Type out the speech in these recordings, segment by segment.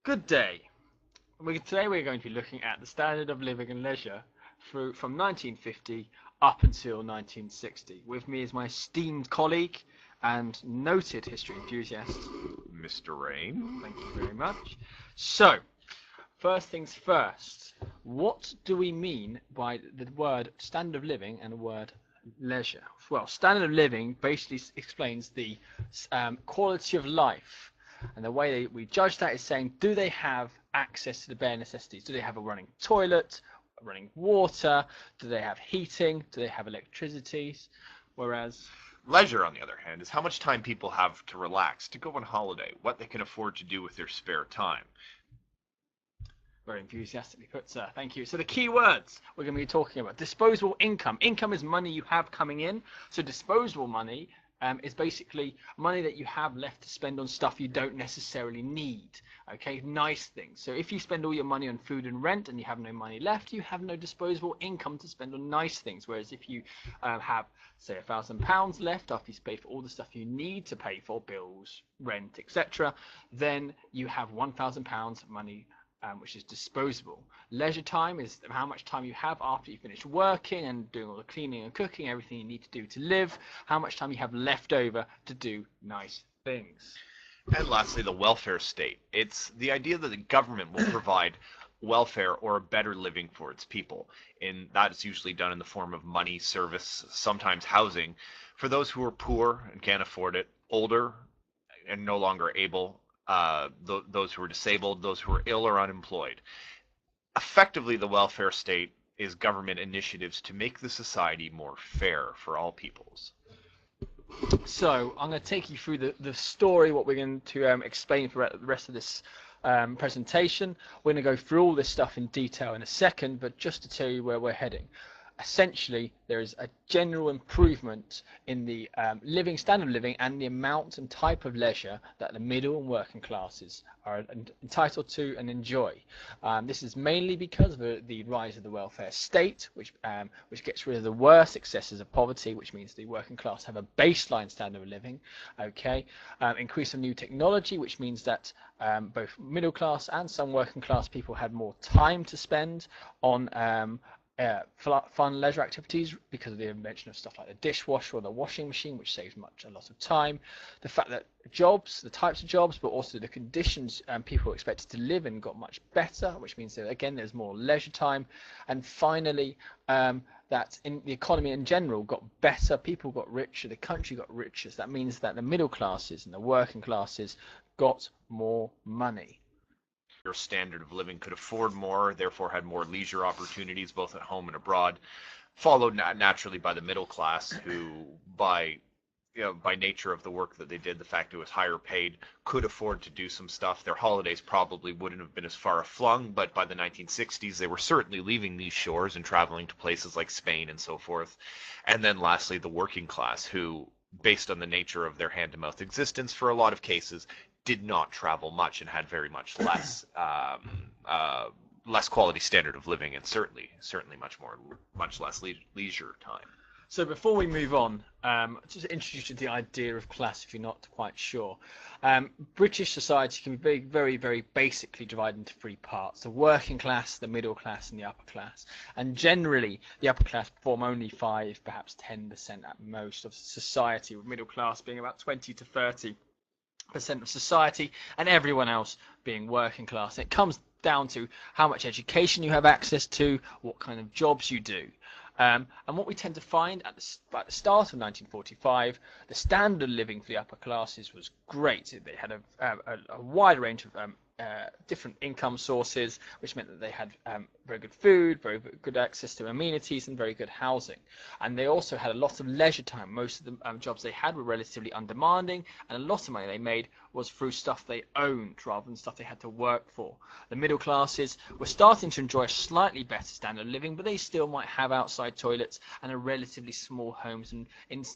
Good day. Today we're going to be looking at the standard of living and leisure from 1950 up until 1960. With me is my esteemed colleague and noted history enthusiast, Mr. Raine. Thank you very much. So, first things first, what do we mean by the word standard of living and the word leisure? Well, standard of living basically explains the quality of life. And the way we judge that is saying, do they have access to the bare necessities? Do they have a running toilet, running water? Do they have heating? Do they have electricity? Whereas Leisure, on the other hand, is how much time people have to relax, to go on holiday, what they can afford to do with their spare time. very enthusiastically put, sir. Thank you. So the key words we're going to be talking about: disposable income. Income is money you have coming in. So disposable money is basically money that you have left to spend on stuff you don't necessarily need. Okay, nice things. So if you spend all your money on food and rent and you have no money left, you have no disposable income to spend on nice things. Whereas if you have, say, £1,000 left after you pay for all the stuff you need to pay for, bills, rent, etc., then you have £1,000 money which is disposable. Leisure time is how much time you have after you finish working and doing all the cleaning and cooking, everything you need to do to live, how much time you have left over to do nice things. And lastly, the welfare state. It's the idea that the government will provide welfare or a better living for its people. And that is usually done in the form of money, service, sometimes housing, for those who are poor and can't afford it, older and no longer able, those who are disabled, those who are ill or unemployed. Effectively, the welfare state is government initiatives to make the society more fair for all peoples. So I'm going to take you through the story, what we're going to explain for the rest of this presentation. We're going to go through all this stuff in detail in a second, but just to tell you where we're heading. Essentially, there is a general improvement in the standard of living and the amount and type of leisure that the middle and working classes are entitled to and enjoy. This is mainly because of the rise of the welfare state, which gets rid of the worst excesses of poverty, which means the working class have a baseline standard of living. Okay, increase of new technology, which means that both middle class and some working class people had more time to spend on fun leisure activities because of the invention of stuff like the dishwasher or the washing machine, which saves a lot of time. The fact that jobs, the types of jobs, but also the conditions people are expected to live in got much better, which means that again there's more leisure time. And finally, that in the economy in general got better, people got richer, the country got richer. So that means that the middle classes and the working classes got more money. Your standard of living could afford more, therefore had more leisure opportunities both at home and abroad, followed naturally by the middle class, who by nature of the work that they did, the fact it was higher paid, could afford to do some stuff. Their holidays probably wouldn't have been as far flung, but by the 1960s they were certainly leaving these shores and traveling to places like Spain and so forth. And then lastly, the working class, who, based on the nature of their hand-to-mouth existence, for a lot of cases did not travel much and had very much less less quality standard of living, and certainly much less leisure time. So before we move on, just introduce you to the idea of class if you're not quite sure. British society can be very basically divided into three parts: the working class, the middle class, and the upper class. And generally, the upper class form only 5, perhaps 10% at most of society, with middle class being about 20 to 30% of society, and everyone else being working class. It comes down to how much education you have access to, what kind of jobs you do. And what we tend to find at the start of 1945, the standard of living for the upper classes was great. They had a wide range of different income sources, which meant that they had very good food, very good access to amenities, and very good housing. And they also had a lot of leisure time. Most of the jobs they had were relatively undemanding, and a lot of money they made was through stuff they owned rather than stuff they had to work for. The middle classes were starting to enjoy a slightly better standard of living, but they still might have outside toilets and a relatively small homes. And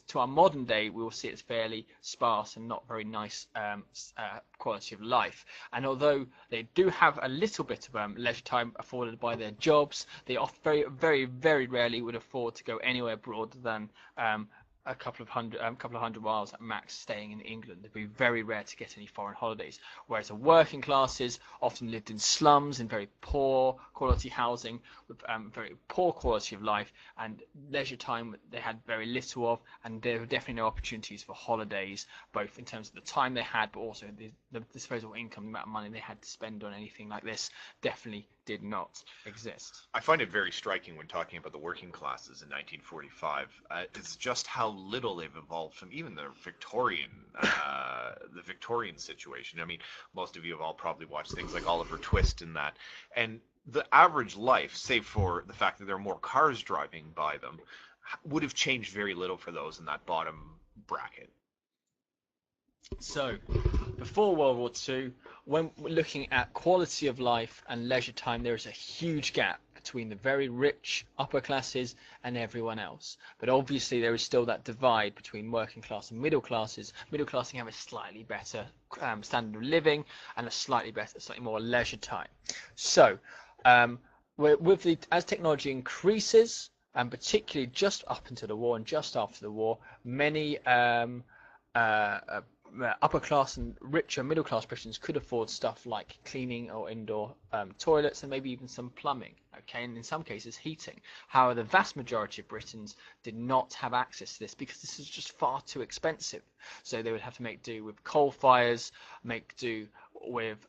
to our modern day, we will see it's fairly sparse and not very nice quality of life. And although they do have a little bit of leisure time afforded by their jobs, they very rarely would afford to go anywhere broader than a couple of hundred miles at max staying in England. It'd be very rare to get any foreign holidays. Whereas the working classes often lived in slums, in very poor quality housing, with very poor quality of life, and leisure time they had very little of, and there were definitely no opportunities for holidays, both in terms of the time they had, but also the disposable income, the amount of money they had to spend on anything like this, definitely did not exist. I find it very striking when talking about the working classes in 1945. It's just how little they've evolved from even the Victorian situation. I mean, most of you have all probably watched things like Oliver Twist and that, and the average life, save for the fact that there are more cars driving by them, would have changed very little for those in that bottom bracket. So, before World War II, when we're looking at quality of life and leisure time, there is a huge gap between the very rich upper classes and everyone else. But obviously there is still that divide between working class and middle classes. Middle class have a slightly better standard of living and a slightly more leisure time. So, as technology increases, and particularly just up until the war and just after the war, many upper class and richer middle class Britons could afford stuff like cleaning or indoor toilets, and maybe even some plumbing, okay, and in some cases heating. However, the vast majority of Britons did not have access to this because this is just far too expensive. So they would have to make do with coal fires, make do with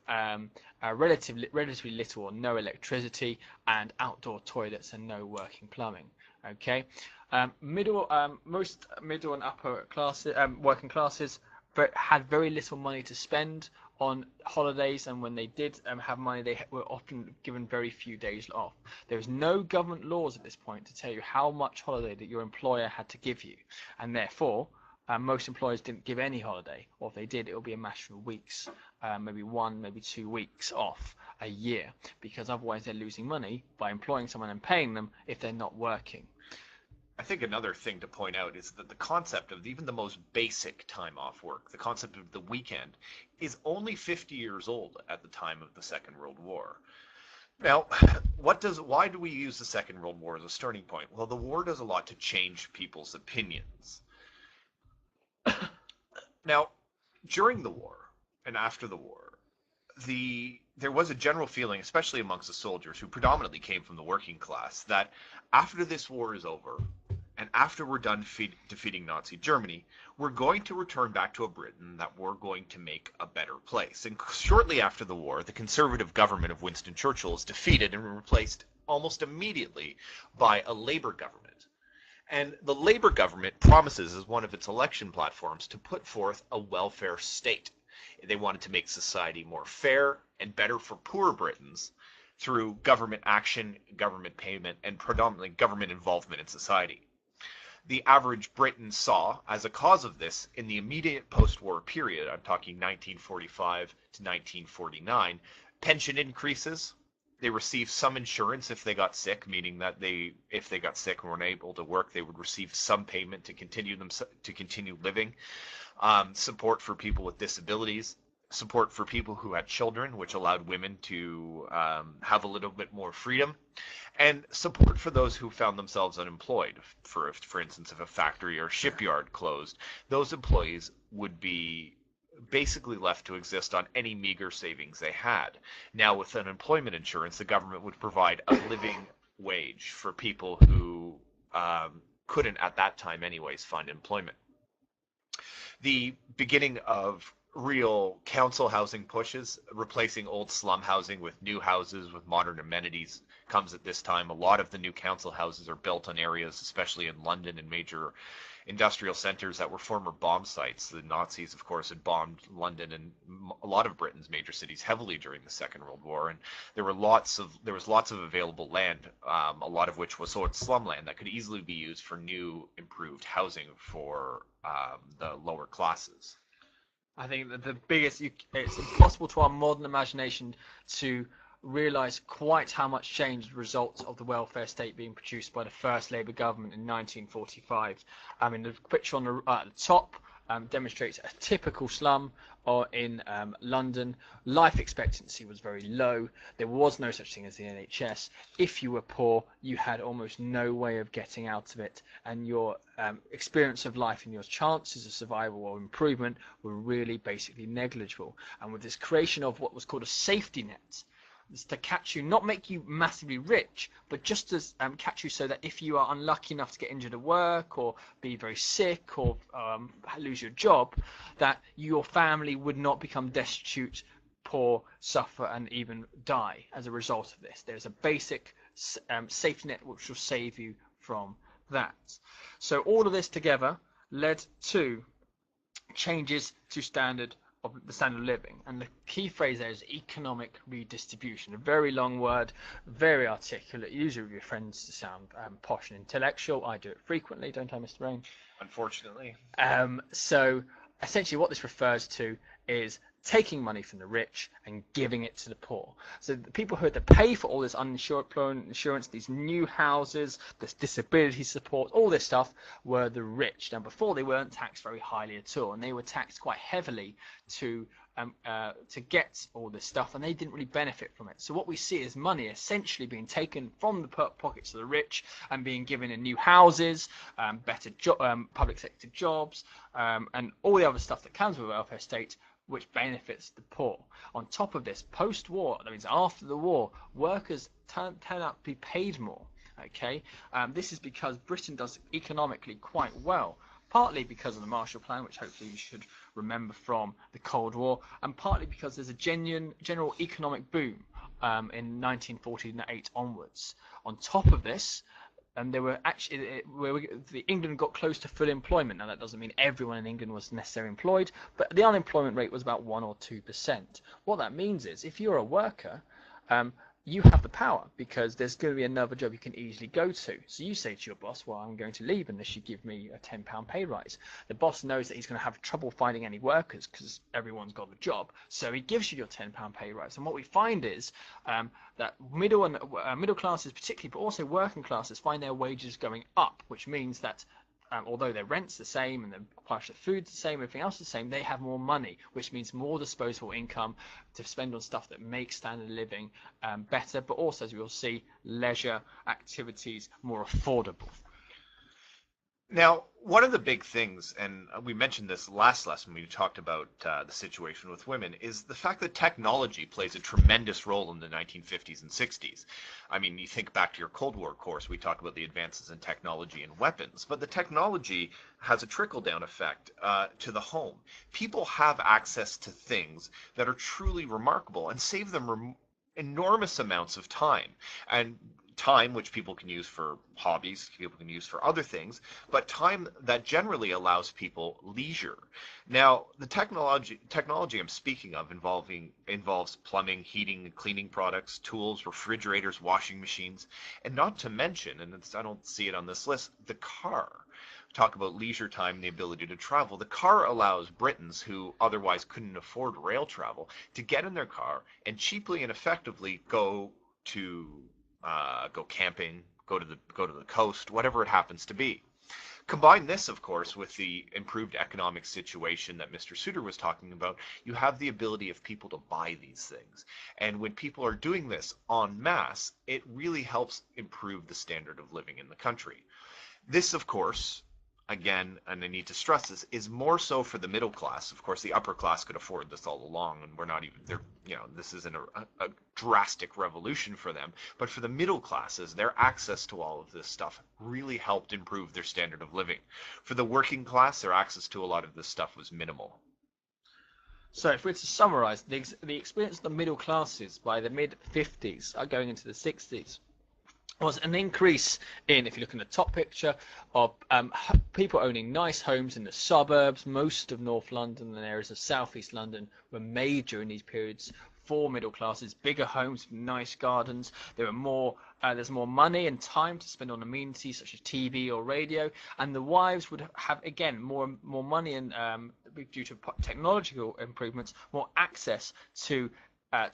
relatively little or no electricity, and outdoor toilets and no working plumbing. Okay, most middle and upper classes, working classes, but had very little money to spend on holidays, and when they did have money, they were often given very few days off. There was no government laws at this point to tell you how much holiday that your employer had to give you, and therefore most employers didn't give any holiday, or if they did, it would be a matter of weeks, maybe 1, maybe 2 weeks off a year, because otherwise they're losing money by employing someone and paying them if they're not working. I think another thing to point out is that the concept of even the most basic time off work, the concept of the weekend, is only 50 years old at the time of the Second World War. Now, why do we use the Second World War as a starting point? Well, the war does a lot to change people's opinions. Now, during the war and after the war, there was a general feeling, especially amongst the soldiers who predominantly came from the working class, that after this war is over, and after we're done defeating Nazi Germany, we're going to return back to a Britain that we're going to make a better place. And shortly after the war, the conservative government of Winston Churchill is defeated and replaced almost immediately by a Labour government. And the Labour government promises as one of its election platforms to put forth a welfare state. They wanted to make society more fair and better for poor Britons through government action, government payment, and predominantly government involvement in society. The average Briton saw, as a cause of this, in the immediate post-war period, I'm talking 1945 to 1949, pension increases. They received some insurance if they got sick, meaning that if they got sick and weren't able to work, they would receive some payment to continue living. Support for people with disabilities, support for people who had children, which allowed women to have a little bit more freedom, and support for those who found themselves unemployed. For instance, if a factory or shipyard closed, those employees would be basically left to exist on any meager savings they had. Now, with unemployment insurance, the government would provide a living wage for people who couldn't, at that time anyways, find employment. The beginning of real council housing pushes, replacing old slum housing with new houses with modern amenities, comes at this time. A lot of the new council houses are built on areas, especially in London and major industrial centers, that were former bomb sites. The Nazis, of course, had bombed London and a lot of Britain's major cities heavily during the Second World War, and there was lots of available land, a lot of which was sort of slum land that could easily be used for new, improved housing for the lower classes. I think that it's impossible to our modern imagination to realise quite how much change the results of the welfare state being produced by the first Labour government in 1945. I mean, the picture at the top demonstrates a typical slum or in London. Life expectancy was very low. There was no such thing as the NHS. If you were poor, you had almost no way of getting out of it, and your experience of life and your chances of survival or improvement were really basically negligible. And with this creation of what was called a safety net, is to catch you, not make you massively rich, but just to catch you so that if you are unlucky enough to get injured at work or be very sick or lose your job, that your family would not become destitute, poor, suffer, and even die as a result of this. There's a basic safety net which will save you from that. So all of this together led to changes to the standard of living, and the key phrase there is economic redistribution. A very long word, very articulate, usually with your friends to sound posh and intellectual. I do it frequently, don't I, Mr. Raine? Unfortunately. So essentially what this refers to is taking money from the rich and giving it to the poor. So the people who had to pay for all this uninsured insurance, these new houses, this disability support, all this stuff, were the rich. Now before, they weren't taxed very highly at all, and they were taxed quite heavily to get all this stuff, and they didn't really benefit from it. So what we see is money essentially being taken from the pockets of the rich and being given in new houses, better public sector jobs, and all the other stuff that comes with a welfare state, which benefits the poor. On top of this, post-war, that means after the war, workers turn out to be paid more. Okay, this is because Britain does economically quite well, partly because of the Marshall Plan, which hopefully you should remember from the Cold War, and partly because there's a general economic boom in 1948 onwards. On top of this, and there were actually England got close to full employment. Now that doesn't mean everyone in England was necessarily employed, but the unemployment rate was about 1 or 2%. What that means is, if you're a worker, you have the power, because there's going to be another job you can easily go to. So you say to your boss, well, I'm going to leave unless you give me a £10 pay rise. The boss knows that he's going to have trouble finding any workers because everyone's got a job, so he gives you your £10 pay rise. And what we find is that middle classes particularly, but also working classes, find their wages going up, which means that although their rent's the same and the price of food's the same, everything else is the same, they have more money, which means more disposable income to spend on stuff that makes standard of living better, but also, as we will see, leisure activities more affordable. Now, one of the big things, and we mentioned this last lesson when we talked about the situation with women, is the fact that technology plays a tremendous role in the 1950s and 60s. I mean, you think back to your Cold War course, we talk about the advances in technology and weapons, but the technology has a trickle-down effect to the home. People have access to things that are truly remarkable and save them enormous amounts of time. And time which people can use for hobbies, people can use for other things, but time that generally allows people leisure. Now, the technology I'm speaking of involves plumbing, heating, and cleaning products, tools, refrigerators, washing machines, and not to mention, and I don't see it on this list, the car. Talk about leisure time and the ability to travel. The car allows Britons who otherwise couldn't afford rail travel to get in their car and cheaply and effectively go camping, go to the coast, whatever it happens to be. Combine this, of course, with the improved economic situation that Mr. Suter was talking about, you have the ability of people to buy these things. And when people are doing this en masse, it really helps improve the standard of living in the country. This, of course, again, and I need to stress this, is more so for the middle class. Of course, the upper class could afford this all along, and we're not even there. This isn't a drastic revolution for them. But for the middle classes, their access to all of this stuff really helped improve their standard of living. For the working class, their access to a lot of this stuff was minimal. So if we're to summarize, the experience of the middle classes by the mid-50s going into the 60s was an increase in, if you look in the top picture, of people owning nice homes in the suburbs. Most of North London and areas of South East London were made during these periods for middle classes. Bigger homes, nice gardens. There's more money and time to spend on amenities such as TV or radio, and the wives would have, again, more money and due to technological improvements, more access to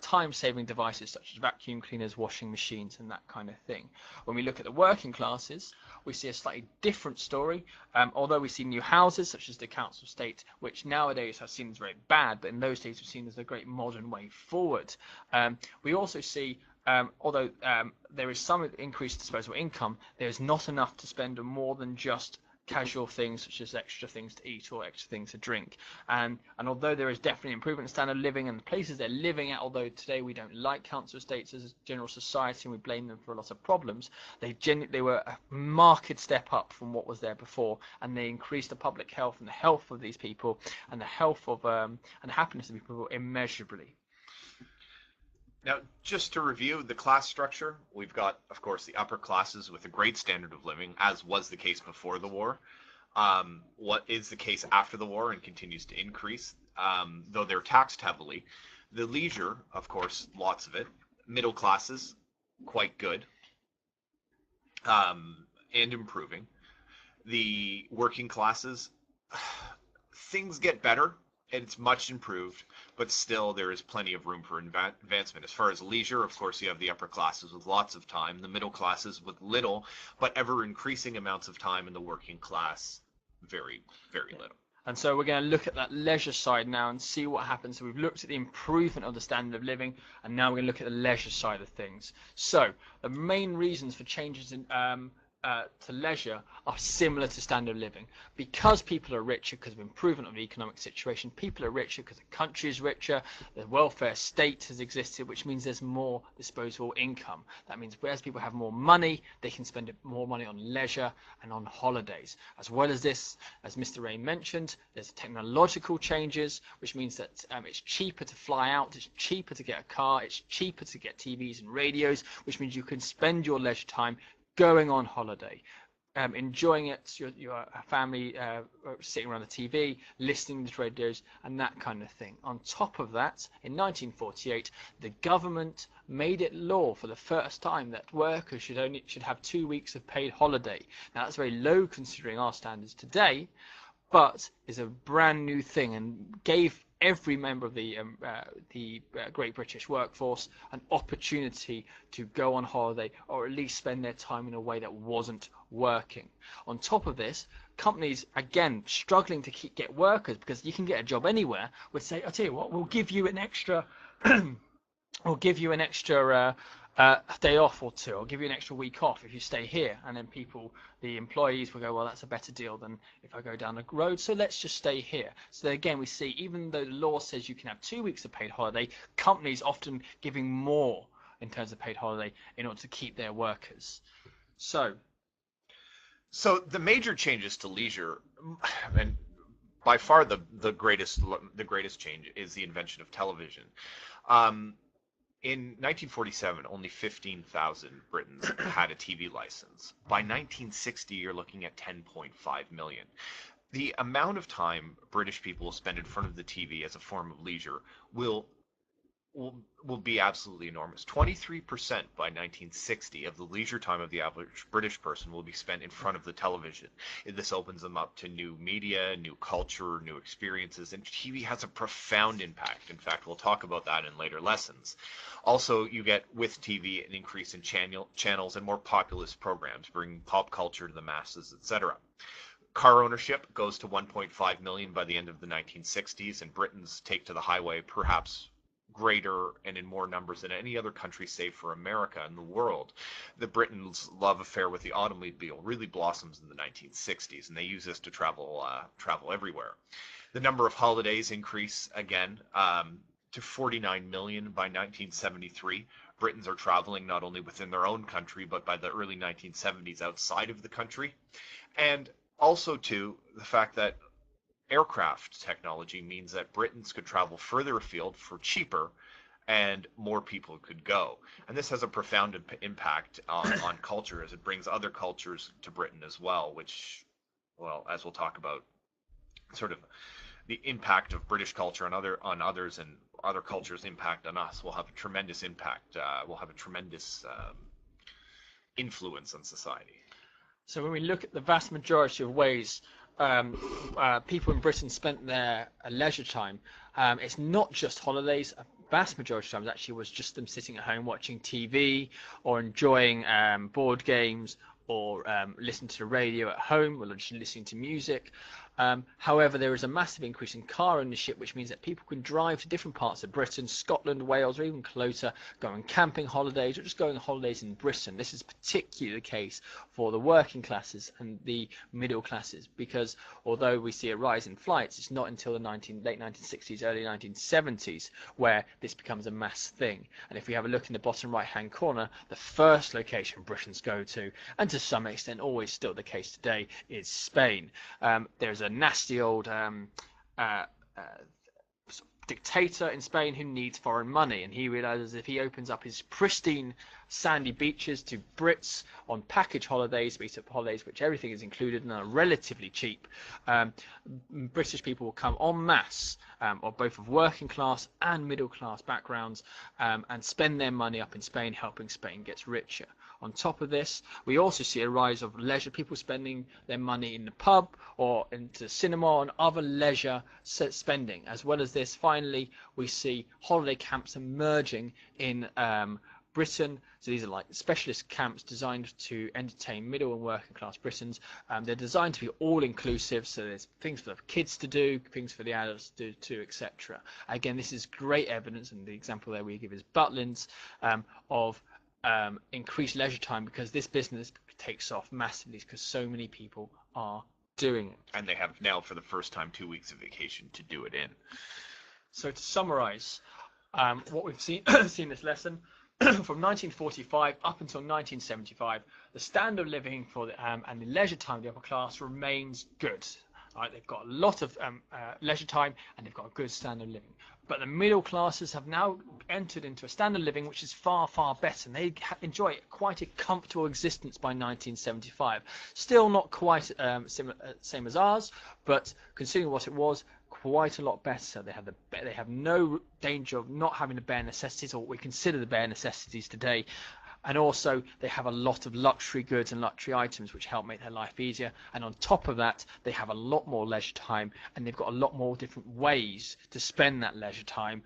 time-saving devices such as vacuum cleaners, washing machines, and that kind of thing. When we look at the working classes, we see a slightly different story. Although we see new houses such as the council estate, which nowadays are seen as very bad, but in those days were seen as a great modern way forward. We also see, although there is some increased disposable income, there is not enough to spend on more than just casual things such as extra things to eat or extra things to drink. And although there is definitely improvement in standard of living and the places they're living at, although today we don't like council estates as a general society and we blame them for a lot of problems, they were a marked step up from what was there before, and they increased the public health and the health of these people and the health of and the happiness of people immeasurably. Now, just to review the class structure, we've got, of course, the upper classes with a great standard of living, as was the case before the war. What is the case after the war and continues to increase, though they're taxed heavily. The leisure, of course, lots of it. Middle classes, quite good, and improving. The working classes, things get better. It's much improved, but still there is plenty of room for advancement. As far as leisure, of course, you have the upper classes with lots of time, the middle classes with little, but ever increasing amounts of time, and the working class very, very little. And so we're going to look at that leisure side now and see what happens. So we've looked at the improvement of the standard of living, and now we're going to look at the leisure side of things. So the main reasons for changes in to leisure are similar to standard of living. Because people are richer because of improvement of the economic situation, people are richer because the country is richer, the welfare state has existed, which means there's more disposable income. That means whereas people have more money, they can spend more money on leisure and on holidays. As well as this, as Mr. Raine mentioned, there's technological changes, which means that it's cheaper to fly out, it's cheaper to get a car, it's cheaper to get TVs and radios, which means you can spend your leisure time going on holiday, enjoying it, your family sitting around the TV, listening to radios, and that kind of thing. On top of that, in 1948, the government made it law for the first time that workers should have 2 weeks of paid holiday. Now that's very low considering our standards today, but is a brand new thing and gave every member of the Great British workforce an opportunity to go on holiday or at least spend their time in a way that wasn't working. On top of this, companies, again, struggling to get workers because you can get a job anywhere, would say, I'll tell you what, we'll give you an extra day off or two. I'll give you an extra week off if you stay here. And then the employees will go, well, that's a better deal than if I go down the road, so let's just stay here. So again, we see even though the law says you can have 2 weeks of paid holiday, companies often giving more in terms of paid holiday in order to keep their workers. So the major changes to leisure, and by far the greatest change, is the invention of television. In 1947, only 15,000 Britons had a TV license. By 1960, you're looking at 10.5 million. The amount of time British people spend in front of the TV as a form of leisure will be absolutely enormous. 23% by 1960 of the leisure time of the average British person will be spent in front of the television. This opens them up to new media, new culture, new experiences, and TV has a profound impact. In fact, we'll talk about that in later lessons. Also, you get, with TV, an increase in channels and more populist programs, bringing pop culture to the masses, etc. Car ownership goes to 1.5 million by the end of the 1960s, and Britons take to the highway perhaps greater and in more numbers than any other country save for America in the world. The Britons' love affair with the automobile really blossoms in the 1960s, and they use this to travel everywhere. The number of holidays increase again to 49 million by 1973. Britons are traveling not only within their own country, but by the early 1970s outside of the country. And also, too, the fact that aircraft technology means that Britons could travel further afield for cheaper and more people could go. And this has a profound impact on culture, as it brings other cultures to Britain as well, which, well, as we'll talk about, sort of the impact of British culture on others and other cultures' impact on us will have a tremendous impact, will have a tremendous influence on society. So when we look at the vast majority of ways people in Britain spent their leisure time, it's not just holidays. vast majority of times actually was just them sitting at home watching TV or enjoying board games or listening to the radio at home or just listening to music. However, there is a massive increase in car ownership, which means that people can drive to different parts of Britain, Scotland, Wales, or even closer, go on camping holidays or just going on holidays in Britain. This is particularly the case for the working classes and the middle classes, because although we see a rise in flights, it's not until the late 1960s, early 1970s where this becomes a mass thing. And if we have a look in the bottom right-hand corner, the first location Britons go to, and to some extent always still the case today, is Spain. There's a nasty old dictator in Spain who needs foreign money, and he realizes if he opens up his pristine sandy beaches to Brits on package holidays, which everything is included and are relatively cheap, British people will come en masse, of both of working class and middle class backgrounds, and spend their money up in Spain, helping Spain get richer. On top of this, we also see a rise of leisure, people spending their money in the pub or into cinema and other leisure spending. As well as this, finally, we see holiday camps emerging in Britain. So these are like specialist camps designed to entertain middle and working class Britons. They're designed to be all inclusive, so there's things for the kids to do, things for the adults to do too, etc. Again, this is great evidence, and the example there we give is Butlins, of increased leisure time, because this business takes off massively because so many people are doing it. And they have now for the first time 2 weeks of vacation to do it in. So to summarize what we've seen this lesson, from 1945 up until 1975, the standard of living for the and the leisure time of the upper class remains good. Right, they've got a lot of leisure time and they've got a good standard of living. But the middle classes have now entered into a standard of living which is far, far better. And they enjoy quite a comfortable existence by 1975. Still not quite same as ours, but considering what it was, quite a lot better. They have no danger of not having the bare necessities, or what we consider the bare necessities today. And also they have a lot of luxury goods and luxury items which help make their life easier. And on top of that, they have a lot more leisure time, and they've got a lot more different ways to spend that leisure time,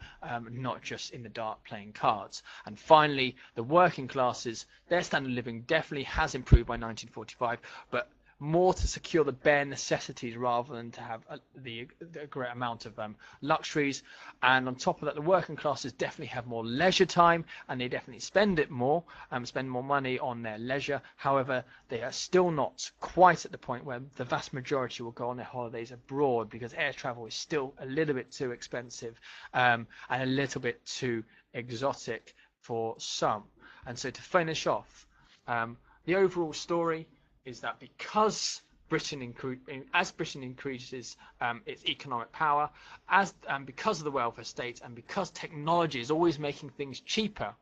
not just in the dark playing cards. And finally, the working classes, their standard of living definitely has improved by 1945, but more to secure the bare necessities rather than to have the great amount of luxuries. And on top of that, the working classes definitely have more leisure time, and they definitely spend it more, spend more money on their leisure. However, they are still not quite at the point where the vast majority will go on their holidays abroad, because air travel is still a little bit too expensive and a little bit too exotic for some. And so to finish off, the overall story is that because as Britain increases its economic power, because of the welfare state, and because technology is always making things cheaper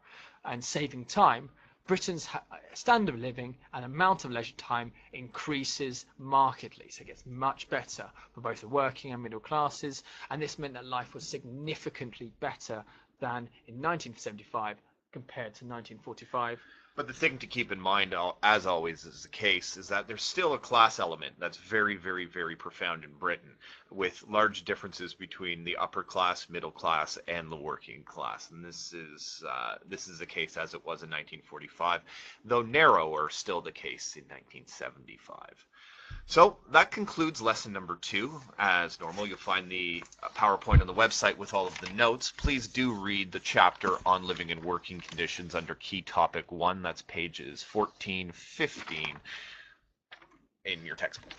and saving time, Britain's standard of living and amount of leisure time increases markedly. So it gets much better for both the working and middle classes, and this meant that life was significantly better than in 1975 compared to 1945. But the thing to keep in mind, as always is the case, is that there's still a class element that's very, very, very profound in Britain, with large differences between the upper class, middle class, and the working class. And this is the case as it was in 1945, though narrower still the case in 1975. So that concludes lesson number 2. As normal, you'll find the PowerPoint on the website with all of the notes. Please do read the chapter on living and working conditions under key topic 1. That's pages 14, 15 in your textbook.